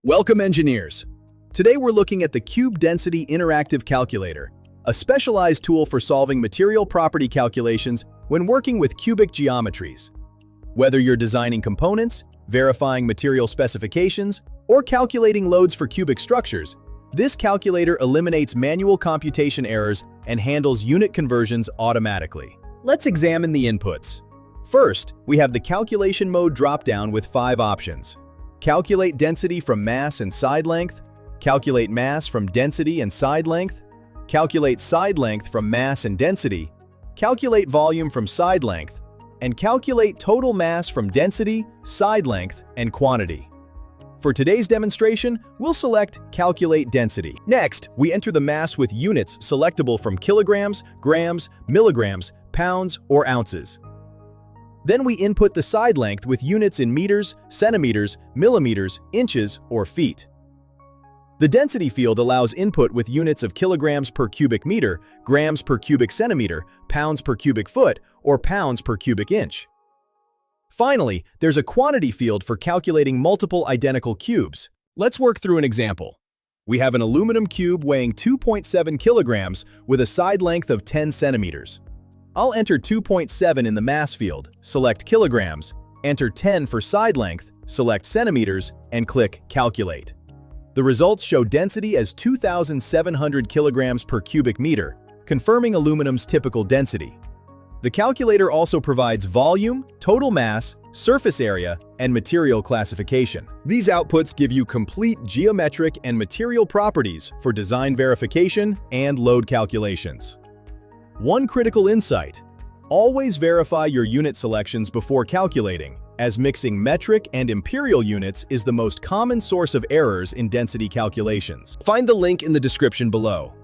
Welcome, engineers. Today we're looking at the Cube Density Interactive Calculator, a specialized tool for solving material property calculations when working with cubic geometries. Whether you're designing components, verifying material specifications, or calculating loads for cubic structures, this calculator eliminates manual computation errors and handles unit conversions automatically. Let's examine the inputs. First, we have the calculation mode dropdown with 5 options. Calculate density from mass and side length, calculate mass from density and side length, calculate side length from mass and density, calculate volume from side length, and calculate total mass from density, side length, and quantity. For today's demonstration, we'll select Calculate Density. Next, we enter the mass with units selectable from kilograms, grams, milligrams, pounds, or ounces. Then we input the side length with units in meters, centimeters, millimeters, inches, or feet. The density field allows input with units of kilograms per cubic meter, grams per cubic centimeter, pounds per cubic foot, or pounds per cubic inch. Finally, there's a quantity field for calculating multiple identical cubes. Let's work through an example. We have an aluminum cube weighing 2.7 kilograms with a side length of 10 centimeters. I'll enter 2.7 in the mass field, select kilograms, enter 10 for side length, select centimeters, and click Calculate. The results show density as 2,700 kilograms per cubic meter, confirming aluminum's typical density. The calculator also provides volume, total mass, surface area, and material classification. These outputs give you complete geometric and material properties for design verification and load calculations. One critical insight: always verify your unit selections before calculating, as mixing metric and imperial units is the most common source of errors in density calculations. Find the link in the description below.